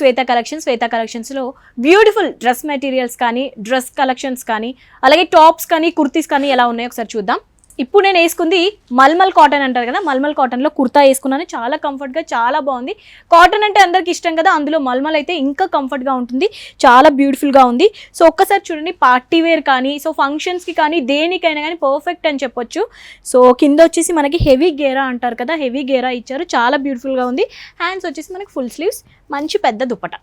శ్వేత కలెక్షన్స్లో beautiful dress materials కానీ dress collections కానీ అలాగే టాప్స్ కానీ కుర్తీస్ కానీ ఎలా ఉన్నాయో ఒకసారి చూద్దాం. ఇప్పుడు నేను వేసుకుంది మల్మల్ కాటన్ అంటారు కదా, మల్మల్ కాటన్లో కుర్తా వేసుకున్నాను. చాలా కంఫర్ట్గా చాలా బాగుంది. కాటన్ అంటే అందరికి ఇష్టం కదా, అందులో మల్మల్ అయితే ఇంకా కంఫర్ట్గా ఉంటుంది, చాలా బ్యూటిఫుల్గా ఉంది. సో ఒక్కసారి చూడండి, పార్టీ వేర్ కానీ సో ఫంక్షన్స్కి కానీ దేనికైనా కానీ పర్ఫెక్ట్ అని చెప్పొచ్చు. సో కింద వచ్చేసి మనకి హెవీ గేరా అంటారు కదా, హెవీ గేరా ఇచ్చారు, చాలా బ్యూటిఫుల్గా ఉంది. హ్యాండ్స్ వచ్చేసి మనకి ఫుల్ స్లీవ్స్, మంచి పెద్ద దుపట్టా.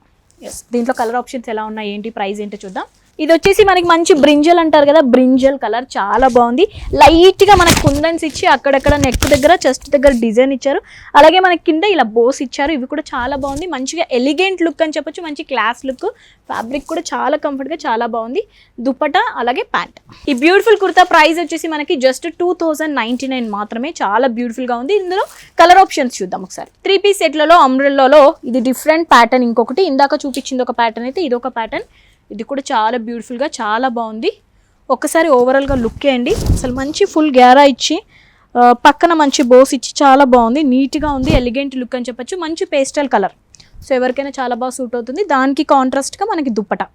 ఎస్, దీంట్లో కలర్ ఆప్షన్స్ ఎలా ఉన్నాయి, ఏంటి ప్రైస్ ఏంటో చూద్దాం. ఇది వచ్చేసి మనకి మంచి బ్రింజల్ అంటారు కదా, బ్రింజల్ కలర్ చాలా బాగుంది. లైట్గా మనకు కుందన్స్ ఇచ్చి అక్కడక్కడ నెక్ దగ్గర చెస్ట్ దగ్గర డిజైన్ ఇచ్చారు. అలాగే మనకి కింద ఇలా బోస్ ఇచ్చారు, ఇవి కూడా చాలా బాగుంది. మంచిగా ఎలిగెంట్ లుక్ అని చెప్పొచ్చు, మంచి క్లాస్ లుక్. ఫ్యాబ్రిక్ కూడా చాలా కంఫర్ట్గా చాలా బాగుంది. దుపట్టా అలాగే ప్యాంట్. ఈ బ్యూటిఫుల్ కుర్తా ప్రైస్ వచ్చేసి మనకి జస్ట్ 2099 మాత్రమే. చాలా బ్యూటిఫుల్గా ఉంది. ఇందులో కలర్ ఆప్షన్స్ చూద్దాం ఒకసారి. 3 పీస్ సెట్లలో అంబ్రెల్లాలో ఇది డిఫరెంట్ ప్యాటర్న్. ఇంకొకటి ఇందాక చూపించింది ఒక ప్యాటర్న్ అయితే ఇదొక ప్యాటర్న్. ఇది కూడా చాలా బ్యూటిఫుల్గా చాలా బాగుంది. ఒక్కసారి ఓవరాల్గా లుక్ వేయండి. అసలు మంచి ఫుల్ గ్యారా ఇచ్చి పక్కన మంచి బోస్ ఇచ్చి చాలా బాగుంది, నీట్గా ఉంది, ఎలిగెంట్ లుక్ అని చెప్పొచ్చు. మంచి పేస్టల్ కలర్, సో ఎవరికైనా చాలా బాగా సూట్ అవుతుంది. దానికి కాంట్రాస్ట్గా మనకి దుప్పటా.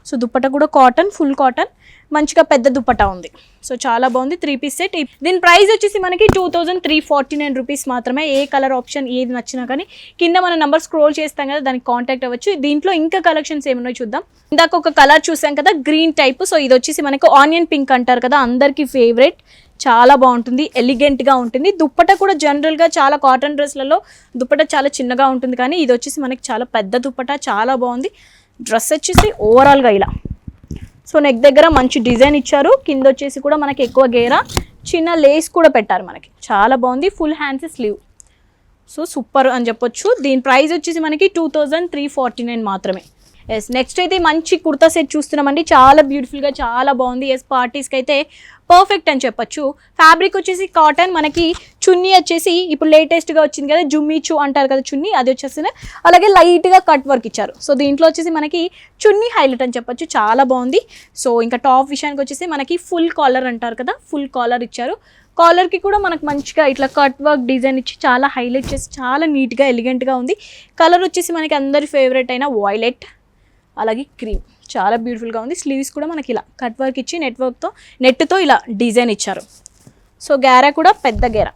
సో దుప్పటా కూడా కాటన్, ఫుల్ కాటన్, మంచిగా పెద్ద దుప్పటా ఉంది. సో చాలా బాగుంది. 3 పీస్ సెట్. దీని ప్రైస్ వచ్చేసి మనకి 2349 రూపీస్ మాత్రమే. ఏ కలర్ ఆప్షన్ ఏది నచ్చినా కానీ కింద మన నెంబర్ స్క్రోల్ చేస్తాం కదా, దానికి కాంటాక్ట్ అవ్వచ్చు. దీంట్లో ఇంకా కలెక్షన్స్ ఏమున్నాయో చూద్దాం. ఇందాక ఒక కలర్ చూసాం కదా, గ్రీన్ టైప్. సో ఇది వచ్చేసి మనకు ఆనియన్ పింక్ అంటారు కదా, అందరికీ ఫేవరెట్. చాలా బాగుంటుంది, ఎలిగెంట్గా ఉంటుంది. దుప్పట కూడా జనరల్గా చాలా కాటన్ డ్రెస్లలో దుప్పట చాలా చిన్నగా ఉంటుంది, కానీ ఇది వచ్చేసి మనకి చాలా పెద్ద దుప్పట, చాలా బాగుంది. డ్రెస్ వచ్చేసి ఓవరాల్గా ఇలా, సో నెక్ దగ్గర మంచి డిజైన్ ఇచ్చారు. కింద వచ్చేసి కూడా మనకి ఎక్కువ గేరా, చిన్న లేస్ కూడా పెట్టారు మనకి, చాలా బాగుంది. Full hands sleeve, so super అని చెప్పొచ్చు. దీని ప్రైస్ వచ్చేసి మనకి 2349 మాత్రమే. ఎస్, నెక్స్ట్ అయితే మంచి కుర్తా సెట్ చూస్తున్నామండి. చాలా బ్యూటిఫుల్గా చాలా బాగుంది. ఎస్, పార్టీస్కి అయితే పర్ఫెక్ట్ అని చెప్పొచ్చు. ఫ్యాబ్రిక్ వచ్చేసి కాటన్. మనకి చున్నీ వచ్చేసి ఇప్పుడు లేటెస్ట్గా వచ్చింది కదా, జుమ్మిచు అంటారు కదా చున్నీ, అది వచ్చేసి అలాగే లైట్గా కట్ వర్క్ ఇచ్చారు. సో దీంట్లో వచ్చేసి మనకి చున్నీ హైలైట్ అని చెప్పొచ్చు, చాలా బాగుంది. సో ఇంకా టాప్ విషయానికి వచ్చేసి మనకి ఫుల్ కాలర్ అంటారు కదా, ఫుల్ కాలర్ ఇచ్చారు. కాలర్కి కూడా మనకు మంచిగా ఇట్లా కట్ వర్క్ డిజైన్ ఇచ్చి చాలా హైలైట్ చేసి చాలా నీట్గా ఎలిగెంట్గా ఉంది. కలర్ వచ్చేసి మనకి అందరి ఫేవరెట్ అయిన వైలెట్ అలాగే క్రీమ్, చాలా బ్యూటిఫుల్గా ఉంది. స్లీవ్స్ కూడా మనకి ఇలా కట్ వర్క్ ఇచ్చి నెట్తో ఇలా డిజైన్ ఇచ్చారు. సో గేరా కూడా పెద్ద గేరా,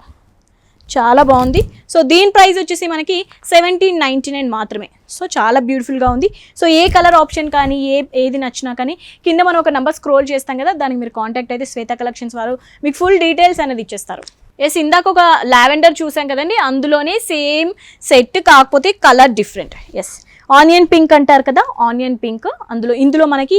చాలా బాగుంది. సో దీని ప్రైస్ వచ్చేసి మనకి 1799 మాత్రమే. సో చాలా బ్యూటిఫుల్గా ఉంది. సో ఏ కలర్ ఆప్షన్ కానీ ఏది నచ్చినా కానీ కింద మనం ఒక నెంబర్ స్క్రోల్ చేస్తాం కదా, దానికి మీరు కాంటాక్ట్ అయితే శ్వేత కలెక్షన్స్ వారు మీకు ఫుల్ డీటెయిల్స్ అనేది ఇచ్చేస్తారు. ఎస్, ఇందాక ఒక లావెండర్ చూసాం కదండి, అందులోనే సేమ్ సెట్ కాకపోతే colour different. Yes, onion pink అంటారు కదా, ఆనియన్ పింక్. ఇందులో మనకి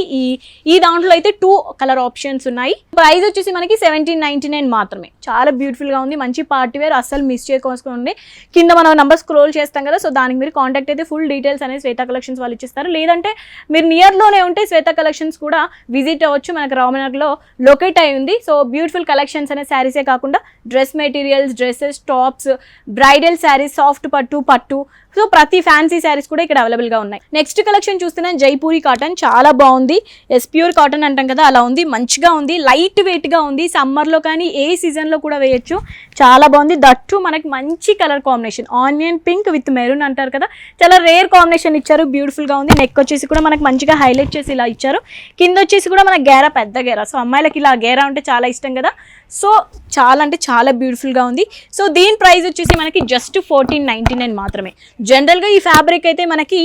ఈ దాంట్లో అయితే 2 కలర్ ఆప్షన్స్ ఉన్నాయి. ప్రైస్ వచ్చేసి మనకి 1799 మాత్రమే. చాలా బ్యూటిఫుల్గా ఉంది, మంచి పార్టీ వేర్, అస్సలు మిస్ చేసుకోండి. కింద మనం నెంబర్ స్క్రోల్ చేస్తాం కదా, సో దానికి మీరు కాంటాక్ట్ అయితే ఫుల్ డీటెయిల్స్ అనేది శ్వేత కలెక్షన్స్ వాళ్ళు ఇచ్చేస్తారు. లేదంటే మీరు నియర్లోనే ఉంటే శ్వేత కలెక్షన్స్ కూడా విజిట్ అవ్వచ్చు. మనకు రామనగర్లో లొకేట్ అయి ఉంది. సో బ్యూటిఫుల్ కలెక్షన్స్ అనే శారీసే కాకుండా dress materials, dresses, tops, bridal saris, soft పట్టు, సో ప్రతి ఫ్యాన్సీ శారీస్ కూడా ఇక్కడ అవైలబుల్గా ఉన్నాయి. నెక్స్ట్ కలెక్షన్ చూస్తున్నాం, జైపూరి కాటన్. చాలా బాగుంది. ఎస్, ప్యూర్ కాటన్ అంటాం కదా, అలా ఉంది, మంచిగా ఉంది, లైట్ వెయిట్గా ఉంది. సమ్మర్లో కానీ ఏ సీజన్లో కూడా వేయచ్చు, చాలా బాగుంది. దట్టు మనకి మంచి colour combination, onion pink with maroon అంటారు కదా, చాలా రేర్ కాంబినేషన్ ఇచ్చారు, బ్యూటిఫుల్గా ఉంది. నెక్ వచ్చేసి కూడా మనకి మంచిగా హైలైట్ చేసి ఇలా ఇచ్చారు. కింద వచ్చేసి కూడా మనకి గేరా, పెద్ద గేరా. సో అమ్మాయిలకి ఇలా గేరా అంటే చాలా ఇష్టం కదా, సో చాలా అంటే చాలా బ్యూటిఫుల్గా ఉంది. సో దీని ప్రైస్ వచ్చేసి మనకి జస్ట్ 1499 మాత్రమే. జనరల్గా ఈ ఫ్యాబ్రిక్ అయితే మనకి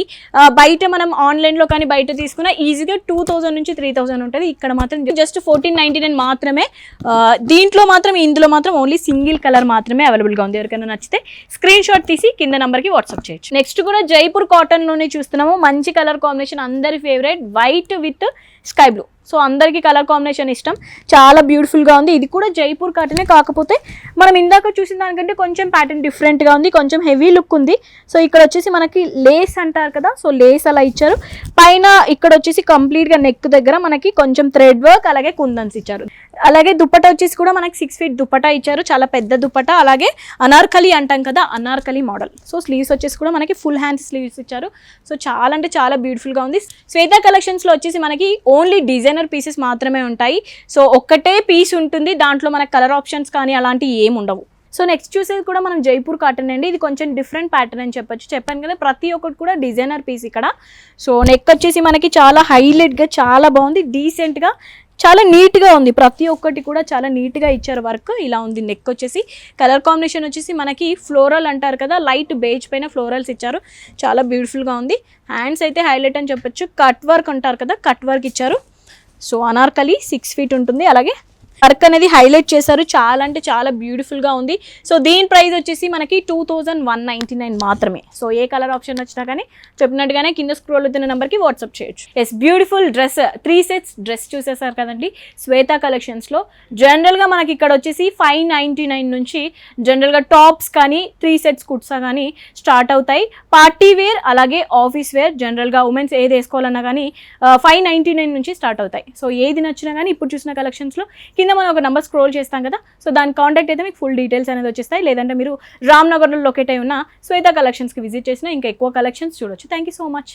బయట మనం ఆన్లైన్లో కానీ బయట తీసుకున్న ఈజీగా 2000 నుంచి 3000 ఉంటుంది. ఇక్కడ మాత్రం జస్ట్ 1499 మాత్రమే. ఇందులో మాత్రం ఓన్లీ సింగిల్ కలర్ మాత్రమే అవైలబుల్గా ఉంది. ఎవరికైనా నచ్చితే స్క్రీన్ షాట్ తీసి కింద నెంబర్కి వాట్సాప్ చేయొచ్చు. నెక్స్ట్ కూడా జైపూర్ కాటన్లోనే చూస్తున్నాము. మంచి కలర్ కాంబినేషన్, అందరి favourite, white with sky blue. So అందరికీ కలర్ కాంబినేషన్ ఇష్టం, చాలా బ్యూటిఫుల్గా ఉంది. ఇది కూడా జైపూర్ కాటనే, కాకపోతే మనం ఇందాక చూసిన దానికంటే కొంచెం ప్యాటర్న్ డిఫరెంట్గా ఉంది, కొంచెం హెవీ లుక్ ఉంది. సో ఇక్కడ వచ్చేసి మనకి లేస్ అంటారు కదా, సో లేస్ అలా ఇచ్చారు. పైన ఇక్కడ వచ్చేసి కంప్లీట్గా నెక్ దగ్గర మనకి కొంచెం థ్రెడ్ వర్క్ అలాగే కుందన్స్ ఇచ్చారు. అలాగే దుప్పటా వచ్చేసి కూడా మనకి 6 ఫీట్ దుప్పటా ఇచ్చారు, చాలా పెద్ద దుప్పటా. అలాగే అనార్కలి అంటాం కదా, అనార్కలి మోడల్. సో స్లీవ్స్ వచ్చేసి కూడా మనకి ఫుల్ హ్యాండ్ స్లీవ్స్ ఇచ్చారు. సో చాలా అంటే చాలా బ్యూటిఫుల్గా ఉంది. శ్వేత కలెక్షన్స్లో వచ్చేసి మనకి ఓన్లీ డిజైనర్ పీసెస్ మాత్రమే ఉంటాయి. సో ఒక్కటే పీస్ ఉంటుంది, దాంట్లో మనకి కలర్ ఆప్షన్స్ కానీ అలాంటివి ఏమి ఉండవు. సో నెక్స్ట్ చూసేది కూడా మనం జైపూర్ కాటన్ అండి. ఇది కొంచెం డిఫరెంట్ ప్యాటర్న్ అని చెప్పాను కదా, ప్రతి ఒక్కటి కూడా డిజైనర్ పీస్ ఇక్కడ. సో నెక్ వచ్చేసి మనకి చాలా హైలైట్గా చాలా బాగుంది, డీసెంట్గా చాలా నీట్గా ఉంది. ప్రతి ఒక్కటి కూడా చాలా నీట్గా ఇచ్చారు వర్క్. ఇలా ఉంది నెక్ వచ్చేసి. కలర్ కాంబినేషన్ వచ్చేసి మనకి ఫ్లోరల్ అంటారు కదా, లైట్ బేజ్ పైన ఫ్లోరల్స్ ఇచ్చారు, చాలా బ్యూటిఫుల్గా ఉంది. హ్యాండ్స్ అయితే హైలైట్ అని చెప్పొచ్చు. కట్ వర్క్ అంటారు కదా, కట్ వర్క్ ఇచ్చారు. సో అనార్కలి 6 feet ఉంటుంది. అలాగే వర్క్ అనేది హైలైట్ చేశారు, చాలా అంటే చాలా బ్యూటిఫుల్గా ఉంది. సో దీని ప్రైస్ వచ్చేసి మనకి 2199 మాత్రమే. సో ఏ కలర్ ఆప్షన్ వచ్చినా కానీ చెప్పినట్టుగానే కింద స్క్రోల్ అవుతున్న నెంబర్కి వాట్సాప్ చేయొచ్చు. Yes, beautiful dress 3 sets dress చూసేసారు కదండి శ్వేత కలెక్షన్స్లో. జనరల్గా మనకి ఇక్కడ వచ్చేసి 599 నుంచి జనరల్గా టాప్స్ కానీ 3 sets కుర్తా కానీ స్టార్ట్ అవుతాయి. పార్టీ వేర్ అలాగే ఆఫీస్ వేర్ జనరల్గా ఉమెన్స్ ఏది వేసుకోవాలన్నా కానీ 599 నుంచి స్టార్ట్ అవుతాయి. సో ఏది నచ్చినా కానీ ఇప్పుడు చూసిన కలెక్షన్స్లో కింద మనం ఒక నెంబర్ స్క్రోల్ చేస్తాం కదా, సో దాని కాంటాక్ట్ అయితే మీకు ఫుల్ డీటెయిల్స్ అనేది వచ్చేస్తాయి. లేదంటే మీరు రామ్నగర్లో లొకేట్ అయి ఉన్న శ్వేత కలెక్షన్స్కి విజిట్ చేసినా ఇంకా ఎక్కువ కలెక్షన్స్ చూడొచ్చు. Thank you so much.